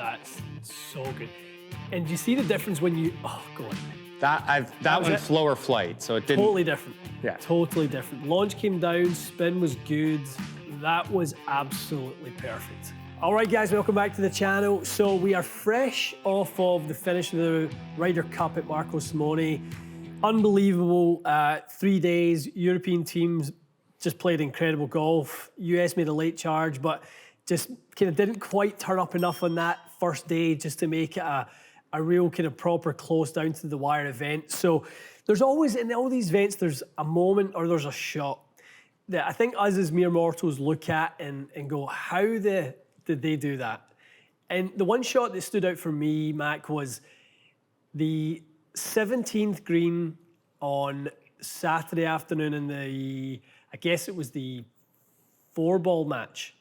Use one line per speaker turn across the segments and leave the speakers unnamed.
That's so good. And do you see the difference when you, oh, go on.
That one's slower flight, so it didn't.
Totally different.
Yeah.
Totally different. Launch came down, spin was good. That was absolutely perfect. All right, guys, welcome back to the channel. So we are fresh off of the finish of the Ryder Cup at Marco Simone. Unbelievable 3 days. European teams just played incredible golf. US made a late charge, but just kind of didn't quite turn up enough on that first day just to make it a real kind of proper close down to the wire event. So there's always, in all these events, there's a moment or there's a shot that I think us as mere mortals look at and go, how did they do that? And the one shot that stood out for me, Mac, was the 17th green on Saturday afternoon in the, I guess it was the 4-ball match.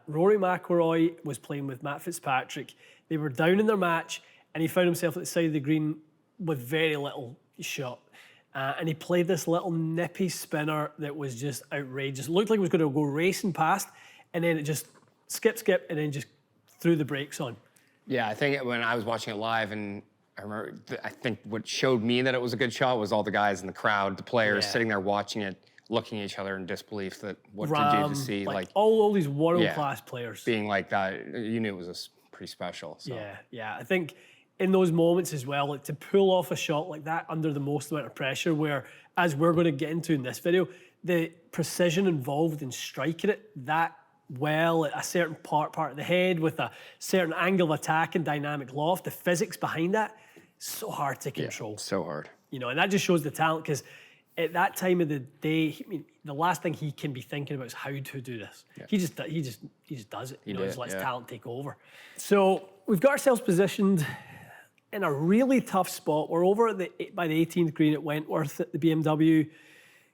Rory McIlroy was playing with Matt Fitzpatrick. They were down in their match, and he found himself at the side of the green with very little shot. And he played this little nippy spinner that was just outrageous. It looked like it was going to go racing past, and then it just skip, and then just threw the brakes on.
Yeah, I think when I was watching it live, and I remember, I think what showed me that it was a good shot was all the guys in the crowd, the players sitting there watching it, looking at each other in disbelief that what did you see?
Like all these world-class players.
Being like that, you knew it was pretty special. So.
Yeah. I think in those moments as well, like to pull off a shot like that under the most amount of pressure, where, as we're going to get into in this video, the precision involved in striking it that well at a certain part of the head with a certain angle of attack and dynamic loft, the physics behind that, so hard to control.
Yeah, so hard.
You know, and that just shows the talent, because at that time of the day, I mean, the last thing he can be thinking about is how to do this. Yeah. He just does it. You know, just lets talent take over. So we've got ourselves positioned in a really tough spot. We're over at by the 18th green at Wentworth at the BMW.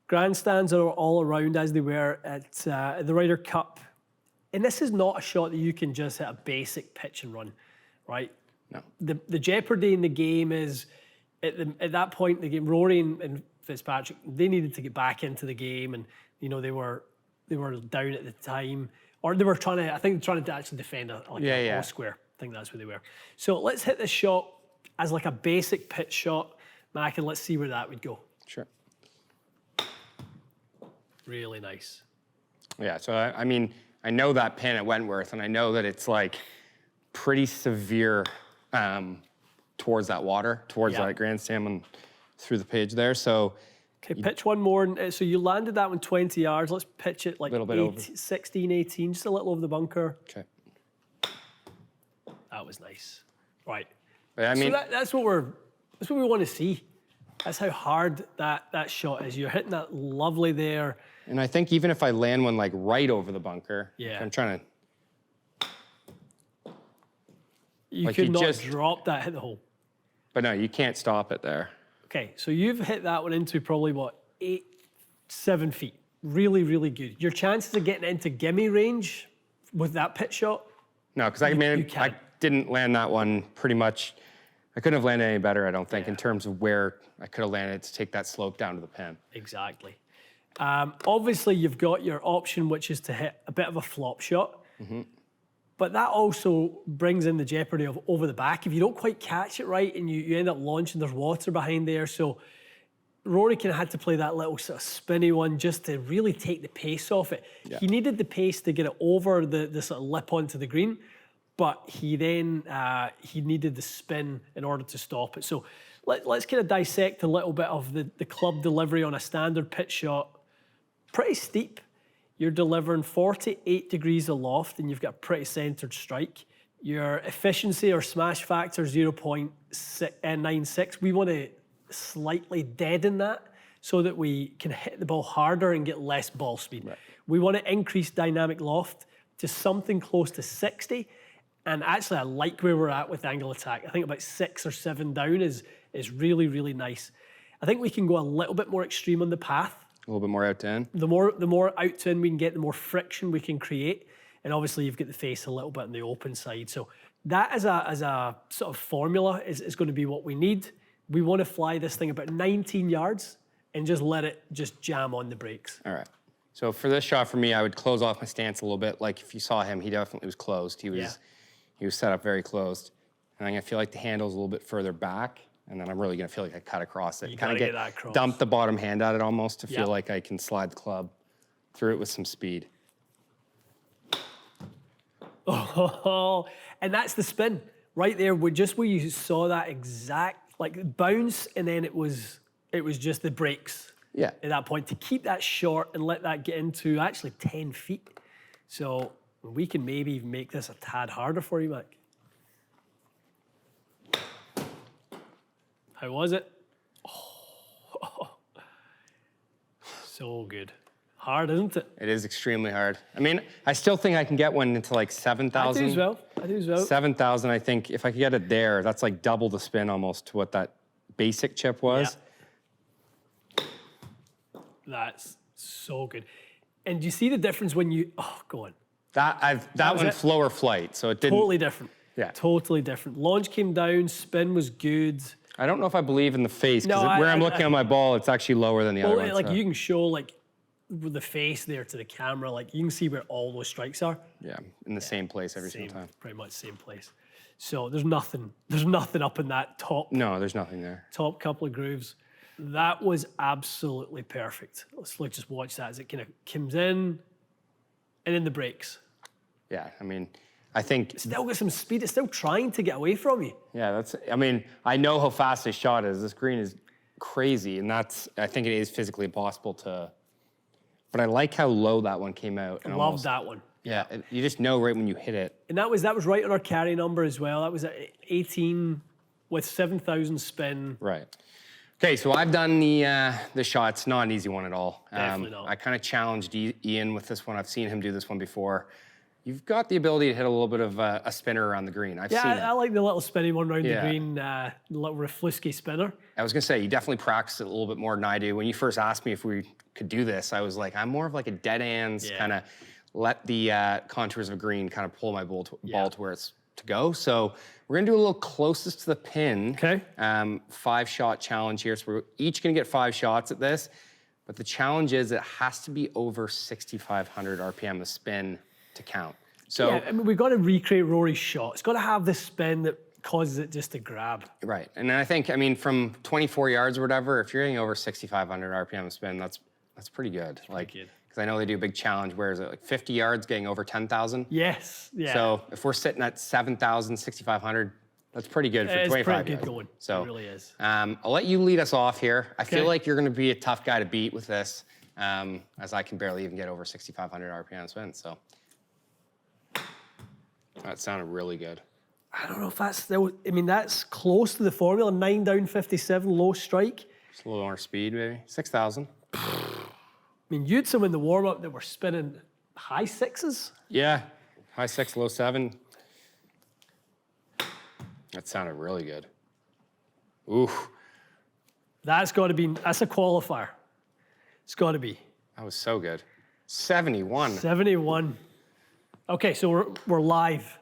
Grandstands are all around as they were at the Ryder Cup. And this is not a shot that you can just hit a basic pitch and run, right?
No.
The jeopardy in the game is, at that point in the game, Rory and Fitzpatrick, they needed to get back into the game, and you know they were down at the time, or they were trying to, I think they're trying to actually defend a ball square. I think that's where they were. So let's hit this shot as like a basic pitch shot, Mac, and let's see where that would go.
Sure.
Really nice.
Yeah. So I mean, I know that pin at Wentworth, and I know that it's like pretty severe towards that water, towards that grandstand and through the page there. So
okay, pitch one more. So you landed that one 20 yards. Let's pitch it like 16, 18, just a little over the bunker.
Okay.
That was nice. Right.
I mean,
so that's what we want to see. That's how hard that shot is. You're hitting that lovely there.
And I think even if I land one like right over the bunker, I'm trying to.
You could not drop that hit the hole.
But no, you can't stop it there.
Okay, so you've hit that one into probably what, 7 feet. Really, really good. Your chances of getting into gimme range with that pitch shot?
No, because I didn't land that one pretty much. I couldn't have landed any better, I don't think, in terms of where I could have landed to take that slope down to the pin.
Exactly. Obviously, you've got your option, which is to hit a bit of a flop shot. Mm-hmm. But that also brings in the jeopardy of over the back. If you don't quite catch it right and you end up launching, there's water behind there. So Rory kind of had to play that little sort of spinny one just to really take the pace off it. Yeah. He needed the pace to get it over the sort of lip onto the green, but he then, he needed the spin in order to stop it. So let's kind of dissect a little bit of the club delivery on a standard pitch shot. Pretty steep. You're delivering 48 degrees aloft, and you've got a pretty centered strike. Your efficiency or smash factor 0.96. We want to slightly deaden that so that we can hit the ball harder and get less ball speed. Right. We want to increase dynamic loft to something close to 60. And actually, I like where we're at with angle attack. I think about 6 or 7 down is really, really nice. I think we can go a little bit more extreme on the path.
A little bit more out to in.
The more out to in we can get, the more friction we can create. And obviously you've got the face a little bit on the open side. So that as a sort of formula is going to be what we need. We want to fly this thing about 19 yards and just let it just jam on the brakes.
All right. So for this shot for me, I would close off my stance a little bit. Like if you saw him, he definitely was closed. He he was set up very closed. And I'm gonna feel like the handle's a little bit further back, and then I'm really gonna feel like I cut across it.
You
Kind
gotta
of
get that across.
dump the bottom hand at it almost to
Yep.
feel like I can slide the club through it with some speed.
Oh, and that's the spin right there. Just where you saw that exact like bounce, and then it was just the brakes.
Yeah.
At that point to keep that short and let that get into actually 10 feet. So we can maybe even make this a tad harder for you, Mike. How was it? Oh. So good. Hard, isn't it?
It is extremely hard. I mean, I still think I can get one into like 7,000.
I do as well.
7,000, I think if I could get it there, that's like double the spin almost to what that basic chip was.
Yeah. That's so good. And do you see the difference when you, go on.
That went slower flight, so it didn't.
Totally different.
Yeah.
Totally different. Launch came down, spin was good.
I don't know if I believe in the face, because
No,
where I'm looking at my ball, it's actually lower than the other one.
Like
so.
you can show like with the face there to the camera, like you can see where all those strikes are.
Yeah, in the same place every single time.
Pretty much same place. So there's nothing up in that top.
No, there's nothing there.
Top couple of grooves. That was absolutely perfect. Let's just watch that as it kind of comes in and then the brakes.
Yeah, I mean, I think.
Still got some speed. It's still trying to get away from you.
Yeah, I mean, I know how fast this shot is. This green is crazy, and I think it is physically impossible to. But I like how low that one came out.
I love that one.
Yeah, you just know right when you hit it.
And that was right on our carry number as well. That was at 18 with 7,000 spin.
Right. Okay, so I've done the shot. It's not an easy one at all.
Definitely not.
I kind of challenged Ian with this one. I've seen him do this one before. You've got the ability to hit a little bit of a spinner around the green. I've seen it.
I like the little spinny one around the green, the little Reflusky spinner.
I was gonna say, you definitely practice it a little bit more than I do. When you first asked me if we could do this, I was like, I'm more of like a dead hands, kind of let the contours of green kind of pull my ball to where it's to go. So we're gonna do a little closest to the pin.
Okay.
5-shot challenge here. So we're each gonna get 5 shots at this, but the challenge is it has to be over 6,500 RPM of spin to count. So
yeah, I mean, we've got to recreate Rory's shot. It's got to have the spin that causes it just to grab.
Right, and I think, I mean, from 24 yards or whatever, if you're getting over 6,500 RPM of spin, that's pretty good. Because I know they do a big challenge. Where is it, like 50 yards getting over 10,000?
Yes, yeah.
So if we're sitting at 7,000, 6,500, that's pretty good for 25
yards. It's pretty
yards.
good going.
So,
it really is.
I'll let you lead us off here. I feel like you're going to be a tough guy to beat with this, as I can barely even get over 6,500 RPM spin. So that sounded really good.
I don't know if that's still, I mean, that's close to the formula. 9 down, 57, low strike.
Just a little more speed, maybe. 6,000.
I mean, you'd some in the warm-up that were spinning high 6s.
Yeah, high 6, low 7. That sounded really good. Ooh.
That's got to be, that's a qualifier. It's got to be.
That was so good. 71.
71. Okay, so we're live.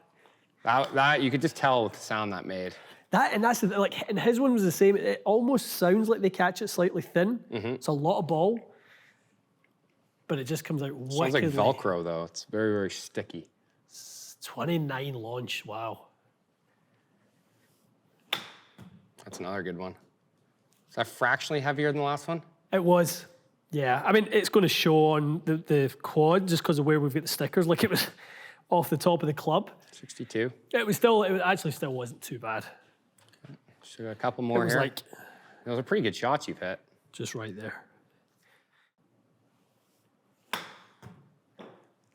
That you could just tell with the sound that made.
And that's like, and his one was the same. It almost sounds like they catch it slightly thin. It's a lot of ball, but it just comes out wickedly.
Sounds like Velcro though. It's very, very sticky.
29 launch. Wow.
That's another good one. Is that fractionally heavier than the last one?
It was. Yeah. I mean, it's going to show on the quad just because of where we've got the stickers. Like it was off the top of the club.
62.
It actually still wasn't too bad.
Just got a couple more
it was
here.
like
those are pretty good shots you've hit.
just right there.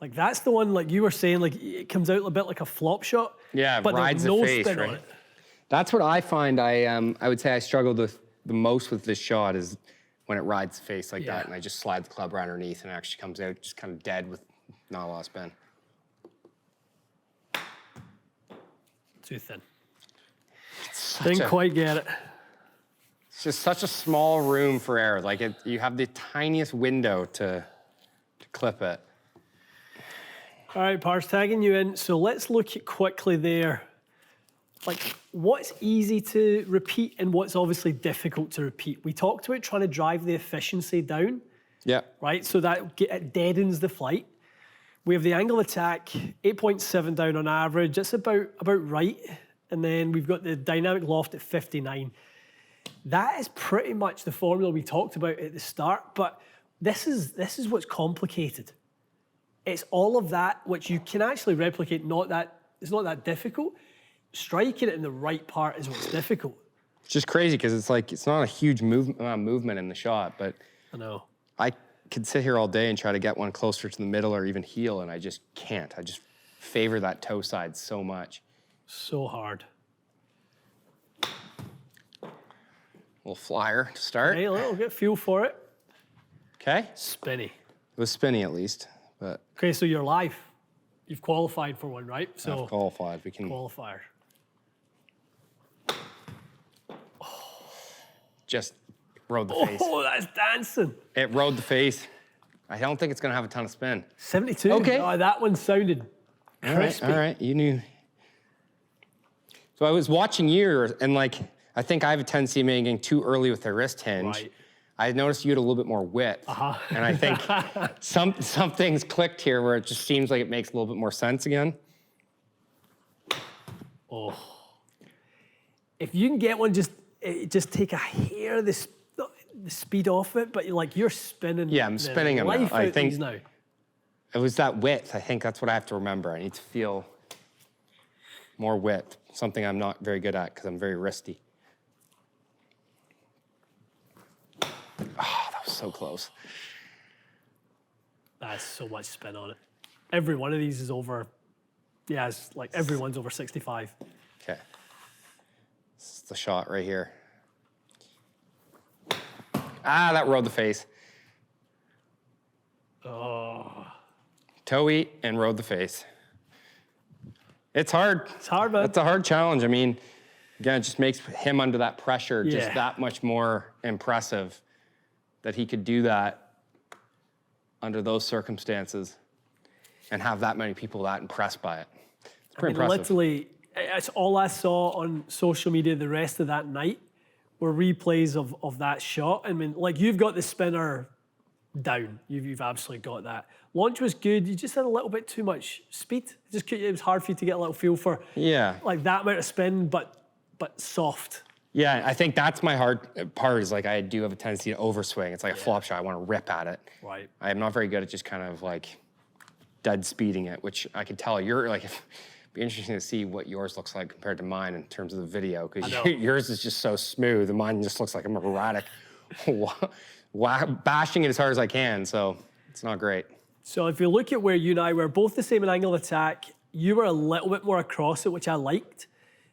Like that's the one, like you were saying, like it comes out a bit like a flop shot.
Yeah,
but
rides
there's no
the face,
spin
right?
on it.
That's what I find. I would say I struggled with the most with this shot is when it rides the face like that, and I just slide the club right underneath, and it actually comes out just kind of dead with not a lot of spin.
Too thin. Didn't quite get it.
It's just such a small room for error. Like you have the tiniest window to clip it.
All right, Pars, tagging you in. So let's look at quickly there. Like what's easy to repeat and what's obviously difficult to repeat. We talked about trying to drive the efficiency down.
Yeah.
Right, so that it deadens the flight. We have the angle attack, 8.7 down on average. That's about right. And then we've got the dynamic loft at 59. That is pretty much the formula we talked about at the start, but this is what's complicated. It's all of that which you can actually replicate. It's not that difficult. Striking it in the right part is what's difficult.
It's just crazy because it's like it's not a huge movement in the shot, but
I know.
I could sit here all day and try to get one closer to the middle or even heel, and I just can't. I just favor that toe side so much.
So hard.
Little flyer to start.
Hey, a little get feel for it.
Okay.
Spinny.
It was spinny at least, but.
Okay, so you're live. You've qualified for one, right? So
I've qualified. We can.
Qualifier.
Just rode the face.
Oh, that's dancing.
It rode the face. I don't think it's going to have a ton of spin.
72.
Okay.
Oh, that one sounded crispy.
All right. You knew. So I was watching you, and like, I think I have a tendency of getting too early with the wrist hinge.
Right.
I noticed you had a little bit more width. And I think some things clicked here where it just seems like it makes a little bit more sense again.
Oh. If you can get one, just take a hair the speed off it, but you're spinning.
Yeah, I'm spinning them now.
I think now.
It was that width. I think that's what I have to remember. I need to feel more width, something I'm not very good at because I'm very wristy. Oh, that was so close.
That's so much spin on it. Every one of these is over, yeah, it's like everyone's over 65.
Okay. This is the shot right here. That rode the face.
Oh.
Toe eat and rode the face. It's hard.
It's hard, man.
It's a hard challenge. I mean, again, it just makes him under that pressure just that much more impressive that he could do that under those circumstances and have that many people that impressed by it. It's pretty impressive.
Literally, it's all I saw on social media the rest of that night were replays of that shot. I mean, like, you've got the spinner down. You've absolutely got that. Launch was good. You just had a little bit too much speed. It was hard for you to get a little feel for like that amount of spin, but soft.
Yeah, I think that's my hard part is like I do have a tendency to overswing. It's like a flop shot. I want to rip at it.
Right.
I'm not very good at just kind of like dead speeding it, which I can tell you're like, it'd be interesting to see what yours looks like compared to mine in terms of the video because yours is just so smooth and mine just looks like I'm erratic, bashing it as hard as I can. So it's not great. So
if you look at where you and I were both the same in angle of attack, you were a little bit more across it, which I liked.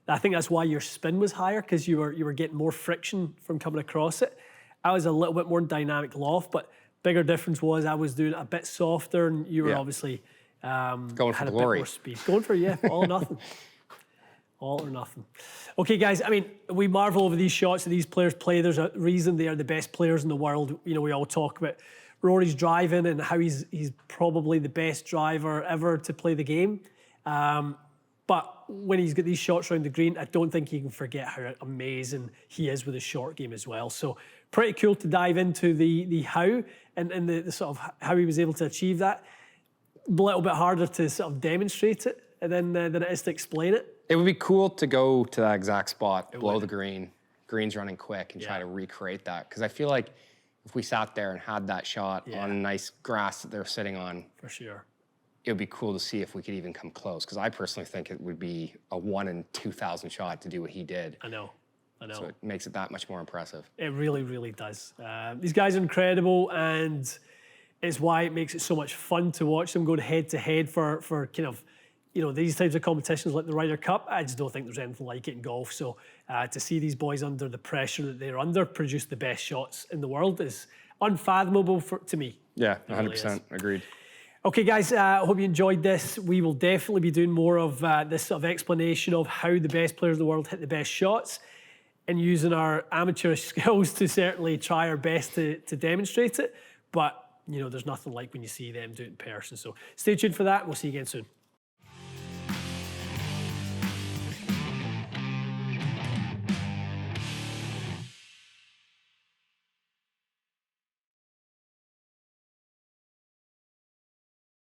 I think that's why your spin was higher because you were getting more friction from coming across it. I was a little bit more dynamic loft, but bigger difference was I was doing it a bit softer, and you were obviously
going for
had a
glory.
bit more speed. Going for all or nothing. All or nothing. Okay, guys. I mean, we marvel over these shots that these players play. There's a reason they are the best players in the world. You know, we all talk about Rory's driving and how he's probably the best driver ever to play the game. But when he's got these shots around the green, I don't think you can forget how amazing he is with his short game as well. So pretty cool to dive into the how and the sort of how he was able to achieve that. A little bit harder to sort of demonstrate it than it is to explain it.
It would be cool to go to that exact spot, below the green's running quick, and try to recreate that. Because I feel like if we sat there and had that shot on nice grass that they're sitting on,
for sure,
it would be cool to see if we could even come close. Because I personally think it would be a 1 in 2,000 shot to do what he did.
I know.
So it makes it that much more impressive.
It really, really does. These guys are incredible, and it's why it makes it so much fun to watch them go head to head for kind of, you know, these types of competitions like the Ryder Cup. I just don't think there's anything like it in golf. So to see these boys under the pressure that they're under produce the best shots in the world is unfathomable to me.
Yeah, 100% agreed.
Okay, guys, I hope you enjoyed this. We will definitely be doing more of this sort of explanation of how the best players in the world hit the best shots and using our amateurish skills to certainly try our best to demonstrate it. But, you know, there's nothing like when you see them do it in person. So stay tuned for that. We'll see you again soon.